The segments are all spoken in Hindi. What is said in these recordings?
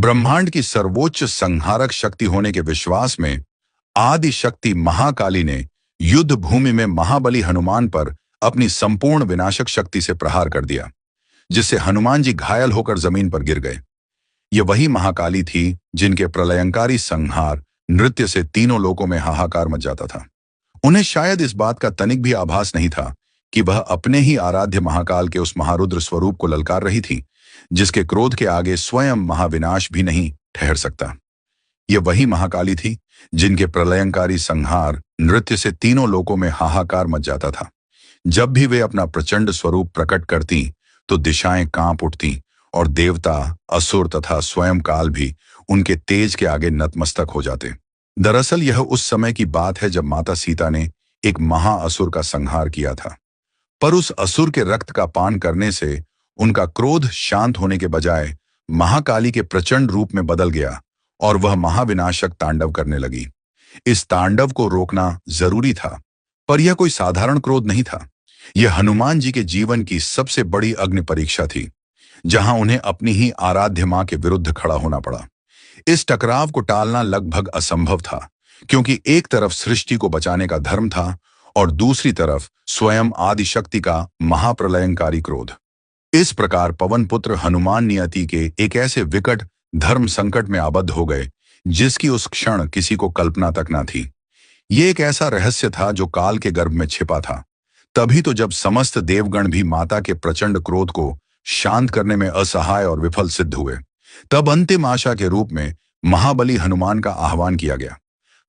ब्रह्मांड की सर्वोच्च संहारक शक्ति होने के विश्वास में आदि शक्ति महाकाली ने युद्ध भूमि में महाबली हनुमान पर अपनी संपूर्ण विनाशक शक्ति से प्रहार कर दिया, जिससे हनुमान जी घायल होकर जमीन पर गिर गए। ये वही महाकाली थी जिनके प्रलयंकारी संहार नृत्य से तीनों लोकों में हाहाकार मच जाता था। उन्हें शायद इस बात का तनिक भी आभास नहीं था कि वह अपने ही आराध्य महाकाल के उस महारुद्र स्वरूप को ललकार रही थी, जिसके क्रोध के आगे स्वयं महाविनाश भी नहीं ठहर सकता। ये वही महाकाली थी जिनके प्रलयंकारी संहार नृत्य से तीनों लोकों में हाहाकार मच जाता था। जब भी वे अपना प्रचंड स्वरूप प्रकट करती तो दिशाएं कांप उठती और देवता, असुर तथा स्वयं काल भी उनके तेज के आगे नतमस्तक हो जाते। दरअसल यह उस समय की बात है जब माता सीता ने एक महाअसुर का संहार किया था। पर उस असुर के रक्त का पान करने से उनका क्रोध शांत होने के बजाय महाकाली के प्रचंड रूप में बदल गया और वह महाविनाशक तांडव करने लगी। इस तांडव को रोकना जरूरी था, पर यह कोई साधारण क्रोध नहीं था। यह हनुमान जी के जीवन की सबसे बड़ी अग्नि परीक्षा थी, जहां उन्हें अपनी ही आराध्य मां के विरुद्ध खड़ा होना पड़ा। इस टकराव को टालना लगभग असंभव था, क्योंकि एक तरफ सृष्टि को बचाने का धर्म था और दूसरी तरफ स्वयं आदिशक्ति का महाप्रलयंकारी क्रोध। इस प्रकार पवन पुत्र हनुमान नियति के एक ऐसे विकट धर्म संकट में आबद्ध हो गए जिसकी उस क्षण किसी को कल्पना तक न थी। ये एक ऐसा रहस्य था जो काल के गर्भ में छिपा था। तभी तो जब समस्त देवगण भी माता के प्रचंड क्रोध को शांत करने में असहाय और विफल सिद्ध हुए, तब अंतिम आशा के रूप में महाबली हनुमान का आह्वान किया गया।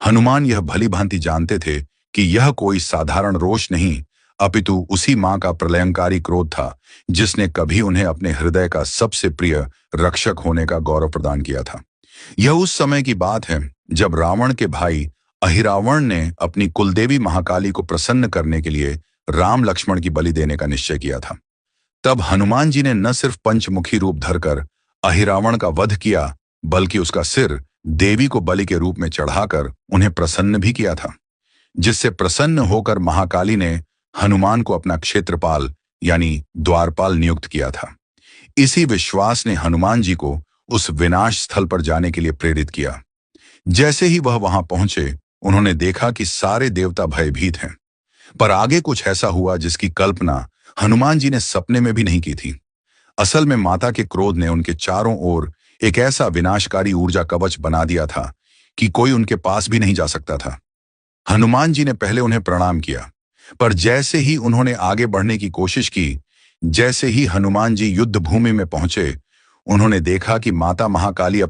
हनुमान यह भली भांति जानते थे कि यह कोई साधारण रोष नहीं, अपितु उसी मां का प्रलयंकारी क्रोध था जिसने कभी उन्हें अपने हृदय का सबसे प्रिय रक्षक होने का गौरव प्रदान किया था। यह उस समय की बात है जब रावण के भाई अहिरावण ने अपनी कुलदेवी महाकाली को प्रसन्न करने के लिए राम लक्ष्मण की बलि देने का निश्चय किया था। तब हनुमान जी ने न सिर्फ पंचमुखी रूप धरकर अहिरावण का वध किया, बल्कि उसका सिर देवी को बलि के रूप में चढ़ाकर उन्हें प्रसन्न भी किया था, जिससे प्रसन्न होकर महाकाली ने हनुमान को अपना क्षेत्रपाल यानी द्वारपाल नियुक्त किया था। इसी विश्वास ने हनुमान जी को उस विनाश स्थल पर जाने के लिए प्रेरित किया। जैसे ही वह वहां पहुंचे, उन्होंने देखा कि सारे देवता भयभीत हैं, पर आगे कुछ ऐसा हुआ जिसकी कल्पना हनुमान जी ने सपने में भी नहीं की थी। असल में माता के क्रोध ने उनके चारों ओर एक ऐसा विनाशकारी ऊर्जा कवच बना दिया था कि कोई उनके पास भी नहीं जा सकता था। हनुमान जी ने पहले उन्हें प्रणाम किया, पर जैसे ही उन्होंने आगे बढ़ने की कोशिश की, जैसे ही हनुमान जी युद्ध भूमि में पहुंचे, उन्होंने देखा कि माता महाकाली